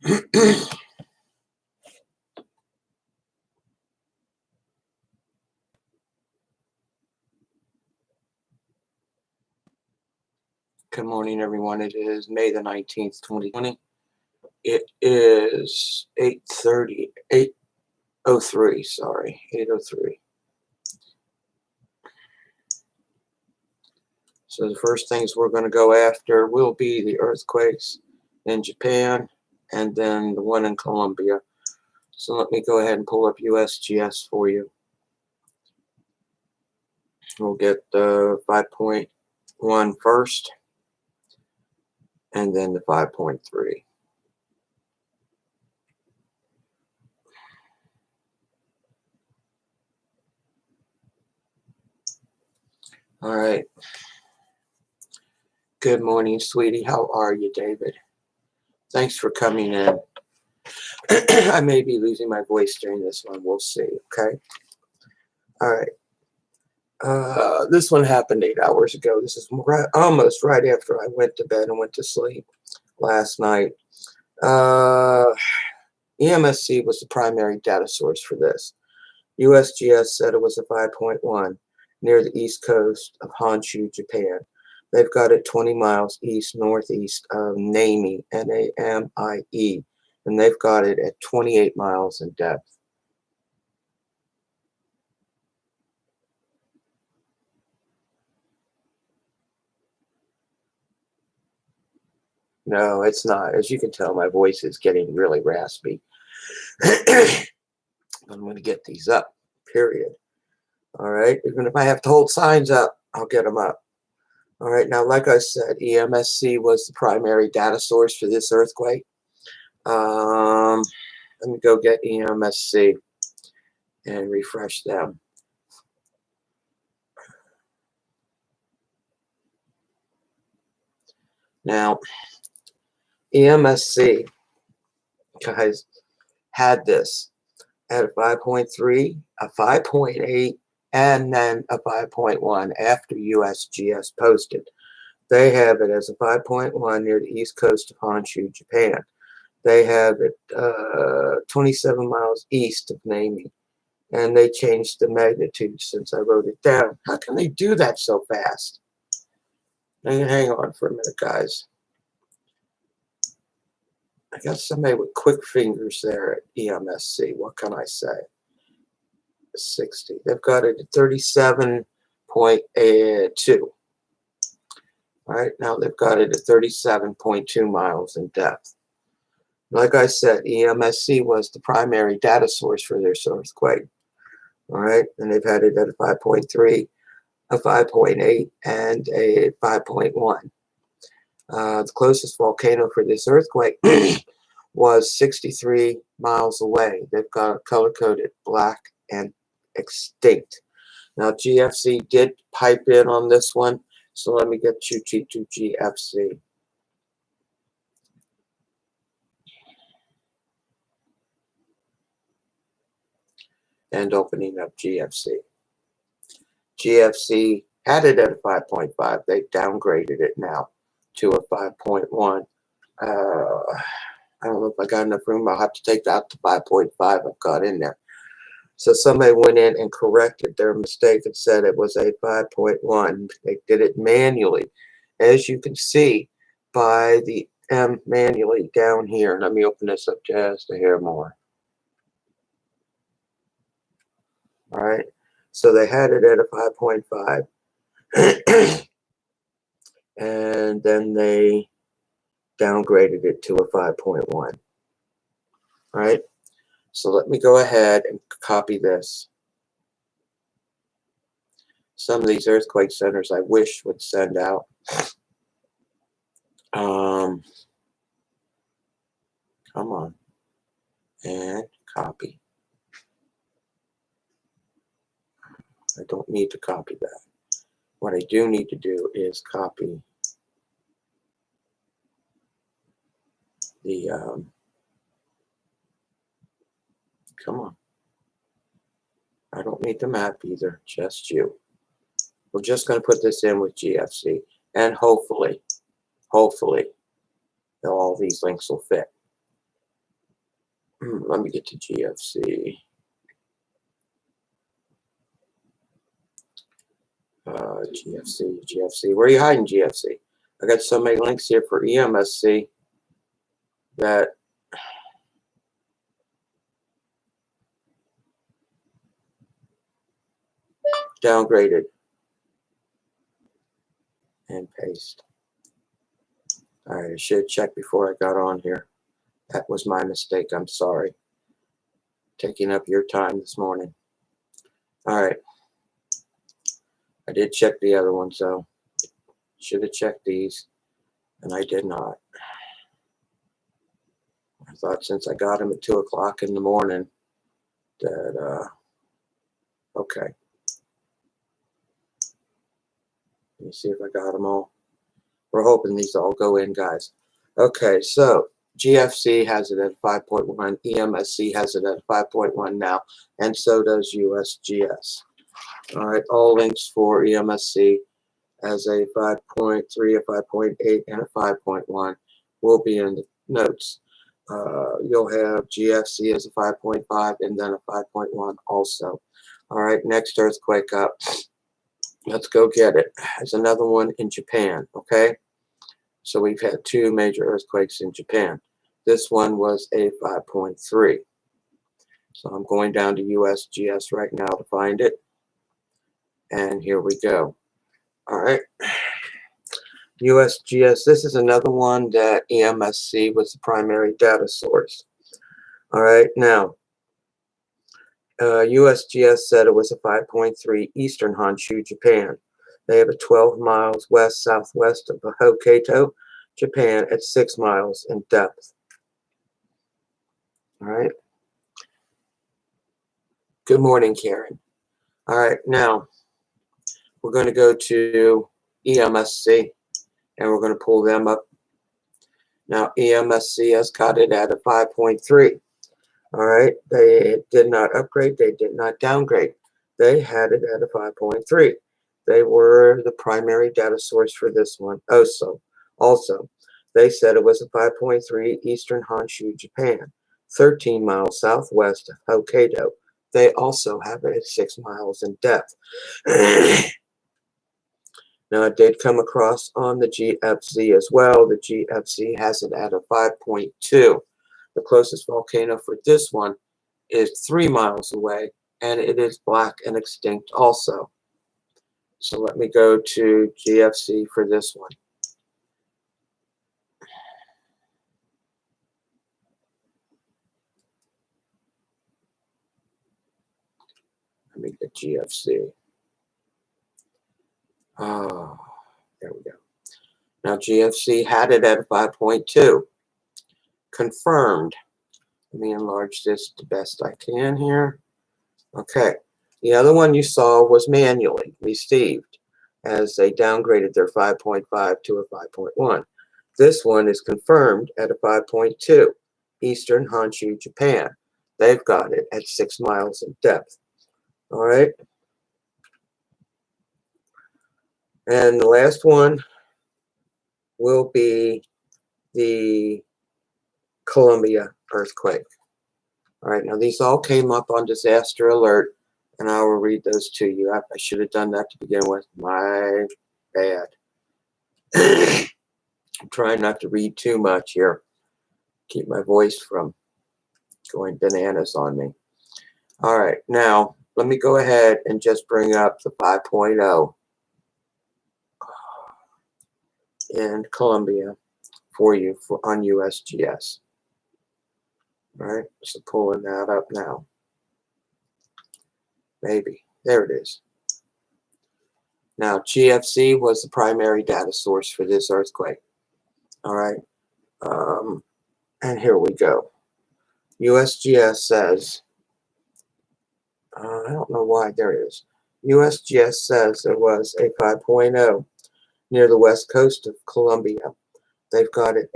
Good morning, everyone. It is May the 19th, 2020. It is 8:03, sorry, 8:03. So the first things we're going to go after will be the earthquakes in Japan and then the one in Colombia. So let me go ahead and pull up USGS for you. We'll get the 5.1 first and then the 5.3. All right. Good morning, sweetie. How are you, David? Thanks for coming in. I may be losing my voice during this one. We'll see, okay? All right. This one happened 8 hours ago. This is almost right after I went to bed and went to sleep last night. EMSC was the primary data source for this. USGS said it was a 5.1 near the east coast of Honshu, Japan. They've got it 20 miles east-northeast of Namie, N-A-M-I-E, and they've got it at 28 miles in depth. No, it's not. As you can tell, my voice is getting really raspy. I'm going to get these up, period. All right, even if I have to hold signs up, I'll get them up. All right, now, like I said, EMSC was the primary data source for this earthquake. Let me go get EMSC and refresh them. Now, EMSC, guys, had this at a 5.3, a 5.8, and then a 5.1 after USGS posted. They have it as a 5.1 near the east coast of Honshu, Japan. They have it 27 miles east of Namie, and they changed the magnitude since I wrote it down. How can they do that so fast? Hang on for a minute, guys. I got somebody with quick fingers there at EMSC. What can I say? 60. They've got it at 37.2. All right, now they've got it at 37.2 miles in depth. Like I said, EMSC was the primary data source for this earthquake. All right, and they've had it at a 5.3, a 5.8, and a 5.1. The closest volcano for this earthquake was 63 miles away. They've got it color-coded black and extinct. Now, GFC did pipe in on this one, so let me get you to GFC. And opening up GFC. GFC had it at a 5.5. They downgraded it now to a 5.1. I don't know if I got enough room. I'll have to take that to 5.5 I've got in there. So somebody went in and corrected their mistake and said it was a 5.1. They did it manually. As you can see by the M manually down here. Let me open this up just a hair more. All right. So they had it at a 5.5. And then they downgraded it to a 5.1. All right. So let me go ahead and copy this. Some of these earthquake centers I wish would send out. Come on. And copy. I don't need to copy that. What I do need to do is copy the, come on. I don't need the map either, just you. We're just going to put this in with GFC, and hopefully, all these links will fit. Let me get to GFC. GFC. Where are you hiding, GFC? I got so many links here for EMSC that downgraded and paste. All right, I should have checked before I got on here. That was my mistake. I'm sorry. Taking up your time this morning. All right. I did check the other ones though. Should have checked these, and I did not. I thought since I got them at 2 o'clock in the morning that, okay. Let me see if I got them all. We're hoping these all go in, guys. Okay, so GFC has it at 5.1. EMSC has it at 5.1 now, and so does USGS. All right, all links for EMSC as a 5.3, a 5.8, and a 5.1 will be in the notes. You'll have GFC as a 5.5 and then a 5.1 also. All right, next earthquake up. Let's go get it. There's another one in Japan, okay? So we've had 2 major earthquakes in Japan. This one was a 5.3. So I'm going down to USGS right now to find it. And here we go. All right. USGS, this is another one that EMSC was the primary data source. All right, now, USGS said it was a 5.3 eastern Honshu, Japan. They have it 12 miles west-southwest of Hokkaido, Japan, at 6 miles in depth. All right. Good morning, Karen. All right, now, we're going to go to EMSC, and we're going to pull them up. Now, EMSC has got it at a 5.3. All right, they did not upgrade, they did not downgrade. They had it at a 5.3. They were the primary data source for this one. Also, they said it was a 5.3 eastern Honshu, Japan, 13 miles southwest of Hokkaido. They also have it at 6 miles in depth. Now, it did come across on the GFZ as well. The GFZ has it at a 5.2. The closest volcano for this one is 3 miles away, and it is black and extinct also. So let me go to GFC for this one. Let me get GFC. Oh, there we go. Now GFC had it at 5.2. Confirmed. Let me enlarge this the best I can here. Okay. The other one you saw was manually received as they downgraded their 5.5 to a 5.1. This one is confirmed at a 5.2, Eastern Honshu, Japan. They've got it at 6 miles in depth. All right. And the last one will be the Colombia earthquake. All right. Now, these all came up on disaster alert, and I will read those to you. I should have done that to begin with. My bad. I'm trying not to read too much here. Keep my voice from going bananas on me. All right. Now, let me go ahead and just bring up the 5.0 in Colombia for you on USGS. All right. So pulling that up now. Maybe. There it is. Now, GFC was the primary data source for this earthquake. All right. And here we go. USGS says, I don't know why, there it is. USGS says there was a 5.0 near the west coast of Colombia. They've got it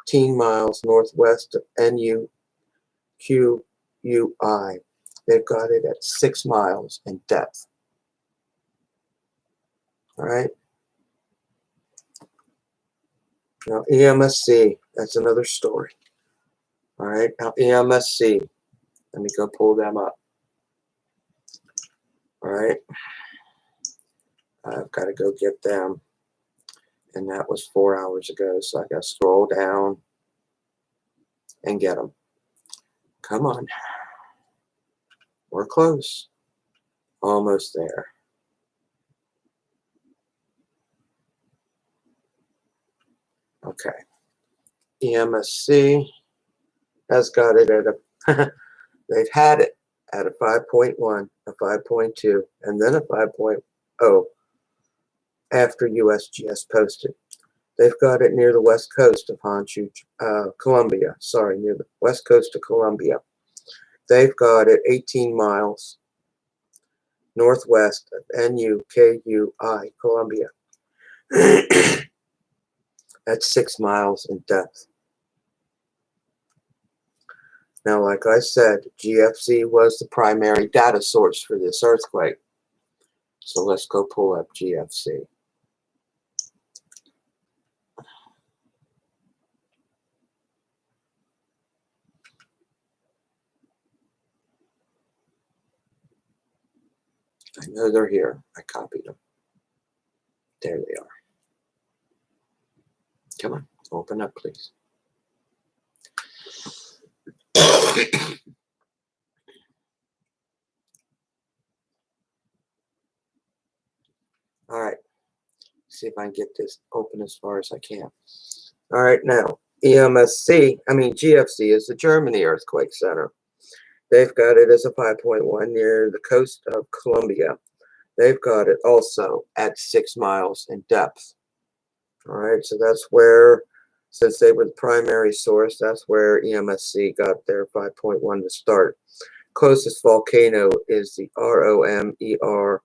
18 miles northwest of NEIC. They've got it at 6 miles in depth. All right. Now, EMSC, that's another story. All right, now EMSC. Let me go pull them up. All right, I've got to go get them. And that was 4 hours ago, so I got to scroll down and get them. Come on. We're close. Almost there. Okay. EMSC has got it at a, they've had it at a 5.1, a 5.2, and then a 5.0 after USGS posted. They've got it near the west coast of Honshu, Colombia. Sorry, near the west coast of Colombia. They've got it 18 miles northwest of NUKUI, Colombia. That's 6 miles in depth. Now, like I said, GFC was the primary data source for this earthquake. So let's go pull up GFC. I know they're here. I copied them. There they are. Come on, open up, please. All right. See if I can get this open as far as I can. All right, now GFC is the Germany Earthquake Center. They've got it as a 5.1 near the coast of Colombia. They've got it also at 6 miles in depth. All right, so that's where, since they were the primary source, that's where EMSC got their 5.1 to start. Closest volcano is the ROMERAL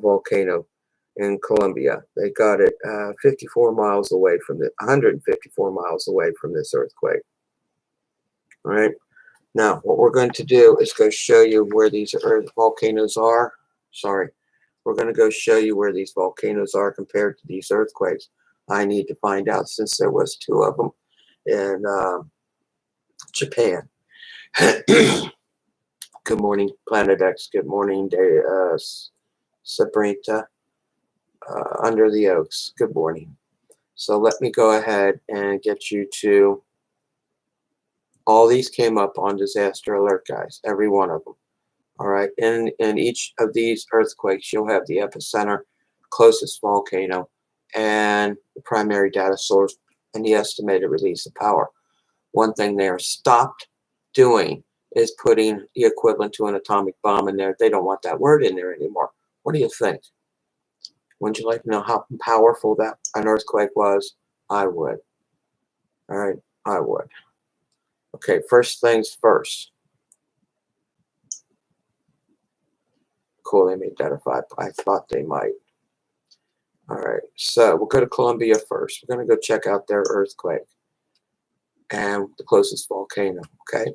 volcano in Colombia. They got it 54 miles away from 154 miles away from this earthquake. All right. Now, what we're going to do is go show you where these volcanoes are. Sorry. We're going to go show you where these volcanoes are compared to these earthquakes. I need to find out, since there was 2 of them in Japan. Good morning, Planet X. Good morning, Sabrina, under the oaks. Good morning. So let me go ahead and get you to, all these came up on disaster alert, guys, every one of them. All right, in each of these earthquakes, you'll have the epicenter, closest volcano, and the primary data source, and the estimated release of power. One thing they are stopped doing is putting the equivalent to an atomic bomb in there. They don't want that word in there anymore. What do you think? Wouldn't you like to know how powerful that an earthquake was? I would. All right, I would. Okay, first things first. Cool, they made that a 5. I thought they might. All right, so we'll go to Colombia first. We're going to go check out their earthquake and the closest volcano, okay?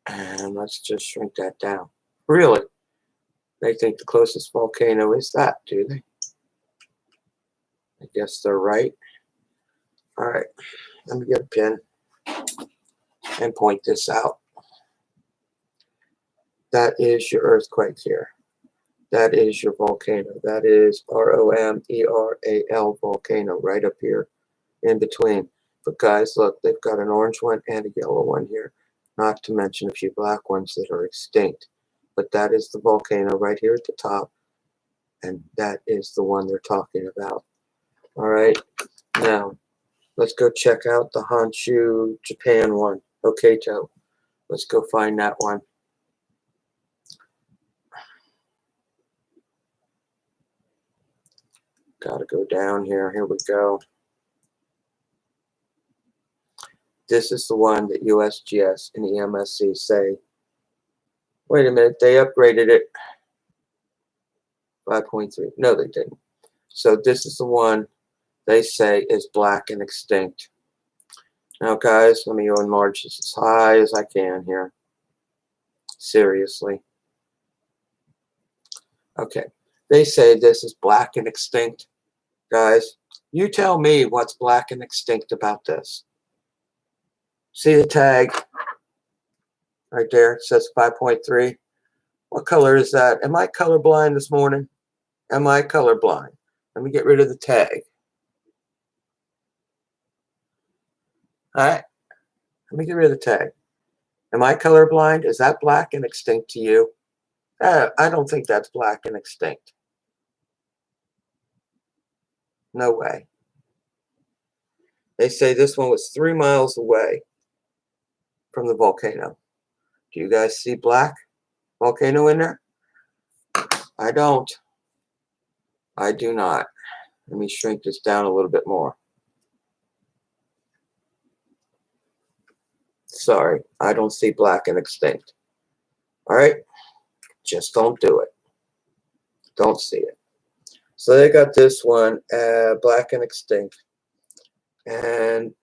And let's just shrink that down. Really? They think the closest volcano is that, do they? I guess they're right. All right, let me get a pen and point this out. That is your earthquake here. That is your volcano. That is ROMERAL volcano right up here in between. But guys, look, they've got an orange one and a yellow one here, not to mention a few black ones that are extinct. But that is the volcano right here at the top, and that is the one they're talking about. All right, now let's go check out the Honshu, Japan one. Okay, Joe, let's go find that one. Got to go down here. Here we go. This is the one that USGS and EMSC say, wait a minute, they upgraded it 5.3. No, they didn't. So this is the one they say is black and extinct. Now, guys, let me go enlarge this as high as I can here. Seriously. Okay. They say this is black and extinct. Guys, you tell me what's black and extinct about this. See the tag right there? It says 5.3. What color is that? Am I colorblind this morning? Am I colorblind? Let me get rid of the tag. All right. Let me get rid of the tag. Am I colorblind? Is that black and extinct to you? I don't think that's black and extinct. No way. They say this one was 3 miles away from the volcano. Do you guys see black volcano in there? I don't. I do not. Let me shrink this down a little bit more. Sorry, I don't see black and extinct. All right, just don't do it. Don't see it. So they got this one, black and extinct. And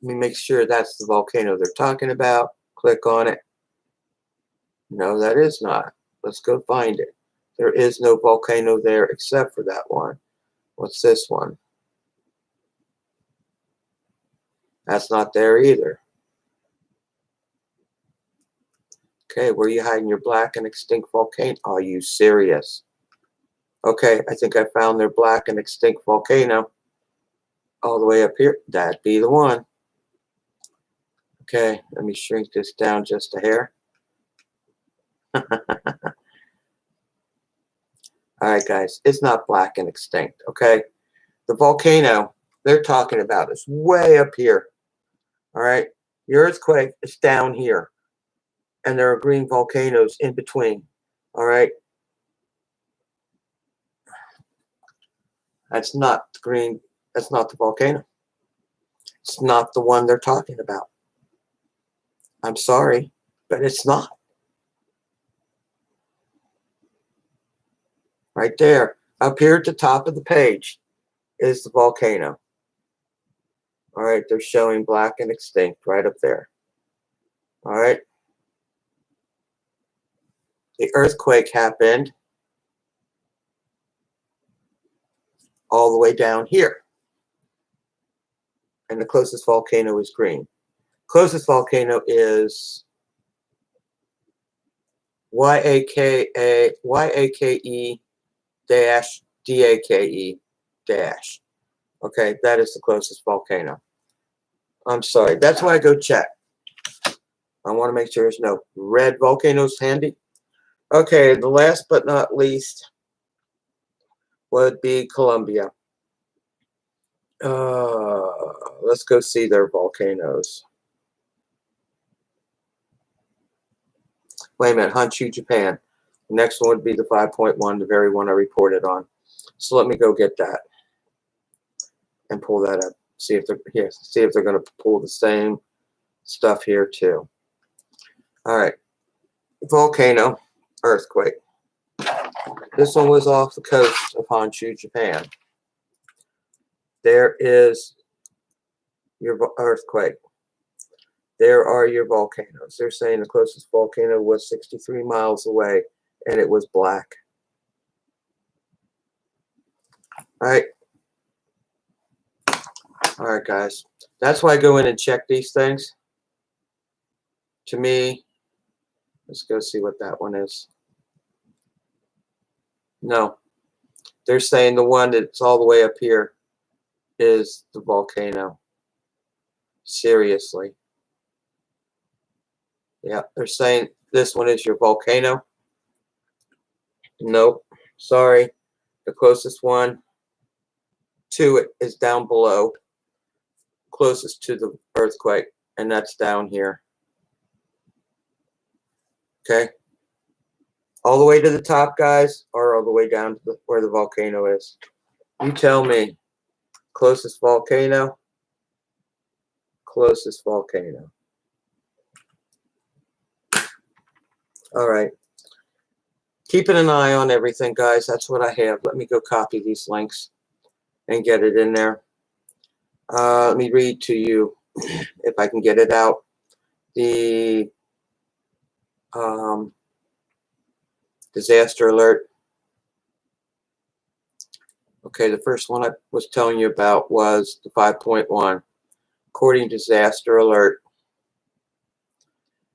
let me make sure that's the volcano they're talking about. Click on it. No, that is not. Let's go find it. There is no volcano there except for that one. What's this one? That's not there either. Okay, where are you hiding your black and extinct volcano? Are you serious? Okay, I think I found their black and extinct volcano. All the way up here. That'd be the one. Okay, let me shrink this down just a hair. All right, guys, it's not black and extinct, okay? The volcano they're talking about is way up here, all right? The earthquake is down here, and there are green volcanoes in between, all right? That's not the green, that's not the volcano. It's not the one they're talking about. I'm sorry, but it's not. Right there, up here at the top of the page is the volcano. All right, they're showing black and extinct right up there. All right. The earthquake happened all the way down here. And the closest volcano is green. Closest volcano is YAKE-DAKE-. Okay, that is the closest volcano. I'm sorry. That's why I go check. I want to make sure there's no red volcanoes handy. Okay, the last but not least would be Colombia. Let's go see their volcanoes. Wait a minute, Honshu, Japan. The next one would be the 5.1, the very one I reported on. So let me go get that and pull that up. See if they're here. See if they're going to pull the same stuff here too. All right, volcano, earthquake. This one was off the coast of Honshu, Japan. There is your earthquake. There are your volcanoes. They're saying the closest volcano was 63 miles away, and it was black. All right. All right, guys. That's why I go in and check these things. To me, let's go see what that one is. No. They're saying the one that's all the way up here is the volcano. Seriously. Yeah, they're saying this one is your volcano. Nope. Sorry. The closest one to it is down below. Closest to the earthquake, and that's down here. Okay. All the way to the top, guys, or all the way down to where the volcano is? You tell me. Closest volcano. Closest volcano. All right. Keeping an eye on everything, guys. That's what I have. Let me go copy these links and get it in there. Let me read to you, if I can get it out, the disaster alert. Okay, the first one I was telling you about was the 5.1. According to disaster alert,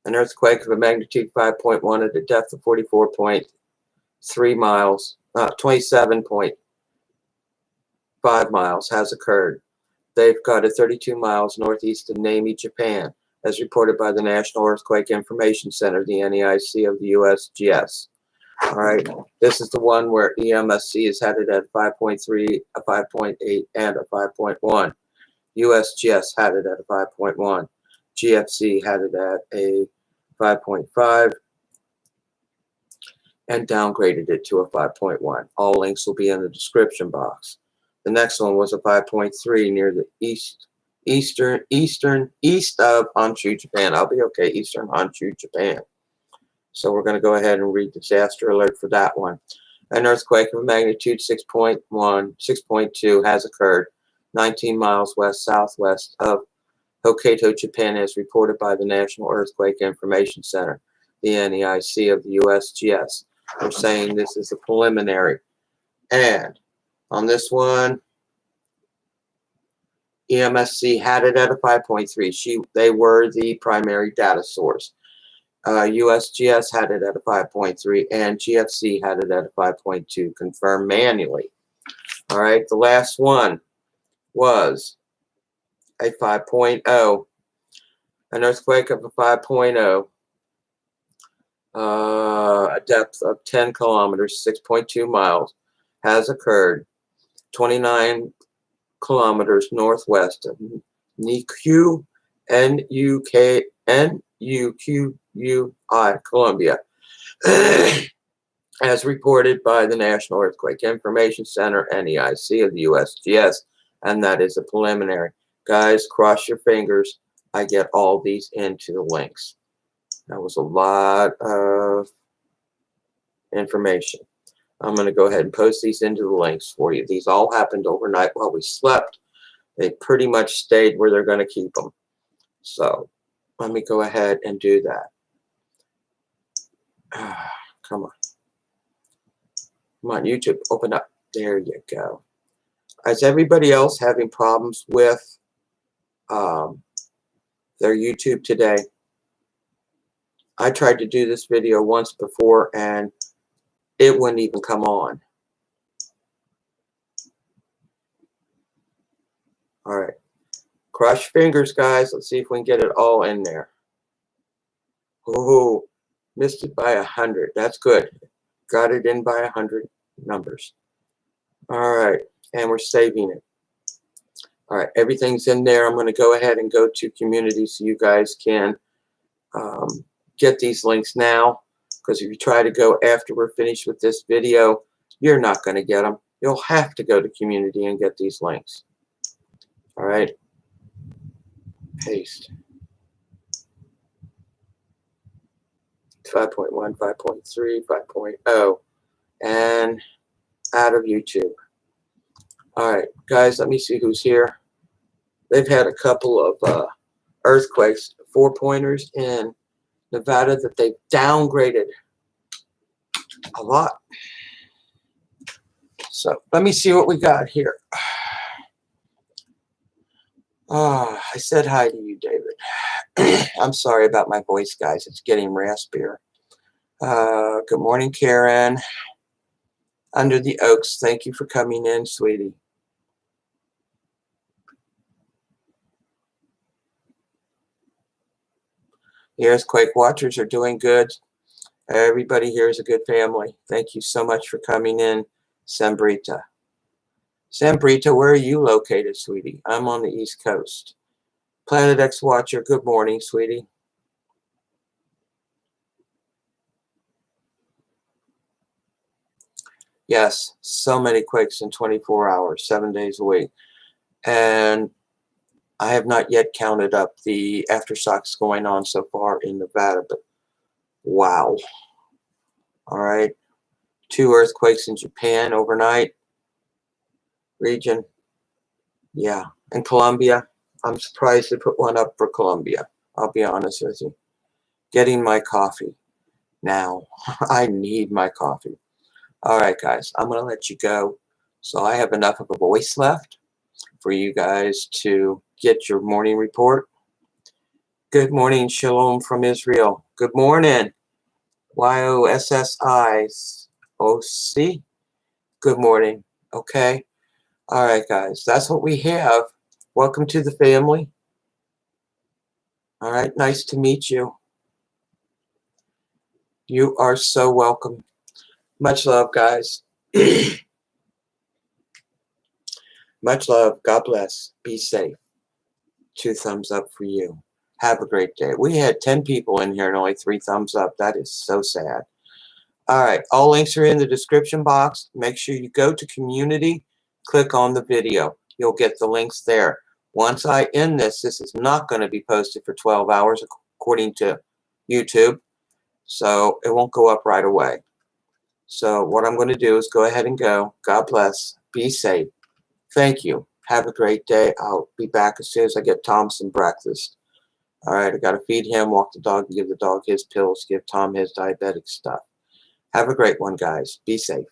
an earthquake of a magnitude 5.1 at a depth of 44.3 miles, 27.5 miles has occurred. They've got it 32 miles northeast of Namie, Japan, as reported by the National Earthquake Information Center, the NEIC of the Usgs. All right, this is the one where EMSC is headed at 5.3, a 5.8, and a 5.1. USGS had it at a 5.1. GFC had it at a 5.5 and downgraded it to a 5.1. All links will be in the description box. The next one was a 5.3 near the east of Honshu, Japan. I'll be okay, eastern Honshu, Japan. So we're going to go ahead and read the disaster alert for that one. An earthquake of magnitude 6.1, 6.2 has occurred 19 miles west-southwest of Hokkaido, Japan, as reported by the National Earthquake Information Center, the NEIC of the USGS. We're saying this is a preliminary. And on this one, EMSC had it at a 5.3. They were the primary data source. USGS had it at a 5.3, and GFC had it at a 5.2, confirmed manually. All right, the last one was a 5.0, an earthquake of a 5.0, a depth of 10 kilometers, 6.2 miles, has occurred 29 kilometers northwest of NEIC, NUQUI, Colombia, as reported by the National Earthquake Information Center, NEIC of the USGS, and that is a preliminary. Guys, cross your fingers. I get all these into the links. That was a lot of information. I'm going to go ahead and post these into the links for you. These all happened overnight while we slept. They pretty much stayed where they're going to keep them. So let me go ahead and do that. Come on. Come on, YouTube, open up. There you go. Is everybody else having problems with their YouTube today? I tried to do this video once before and it wouldn't even come on. All right. Cross your fingers, guys. Let's see if we can get it all in there. Oh, missed it by 100. That's good. Got it in by 100 numbers. All right. And we're saving it. All right. Everything's in there. I'm going to go ahead and go to community so you guys can get these links now. Because if you try to go after we're finished with this video, you're not going to get them. You'll have to go to community and get these links. All right. Paste. 5.1, 5.3, 5.0, and out of YouTube. All right, guys, let me see who's here. They've had a couple of earthquakes, 4-pointers in Nevada that they've downgraded a lot. So let me see what we got here. I said hi to you, David. I'm sorry about my voice, guys. It's getting raspier. Good morning, Karen. Under the Oaks, thank you for coming in, sweetie. The earthquake watchers are doing good. Everybody here is a good family. Thank you so much for coming in, Sambrita. Sambrita, where are you located, sweetie? I'm on the East Coast. Planet X Watcher, good morning, sweetie. Yes, so many quakes in 24 hours, 7 days a week. And I have not yet counted up the aftershocks going on so far in Nevada, but wow. All right. 2 earthquakes in Japan overnight. Region. Yeah. And Colombia. I'm surprised they put one up for Colombia. I'll be honest with you. Getting my coffee now. I need my coffee. All right, guys. I'm going to let you go. So I have enough of a voice left for you guys to get your morning report. Good morning, Shalom from Israel. Good morning, YOSSIOC. Good morning. Okay. All right, guys. That's what we have. Welcome to the family. All right. Nice to meet you. You are so welcome. Much love, guys. Much love. God bless. Be safe. 2 thumbs up for you. Have a great day. We had 10 people in here and only 3 thumbs up. That is so sad. All right. All links are in the description box. Make sure you go to community, click on the video. You'll get the links there. Once I end this, this is not going to be posted for 12 hours according to YouTube. So it won't go up right away. So what I'm going to do is go ahead and go. God bless. Be safe. Thank you. Have a great day. I'll be back as soon as I get Tom some breakfast. All right, I got to feed him, walk the dog, and give the dog his pills, give Tom his diabetic stuff. Have a great one, guys. Be safe.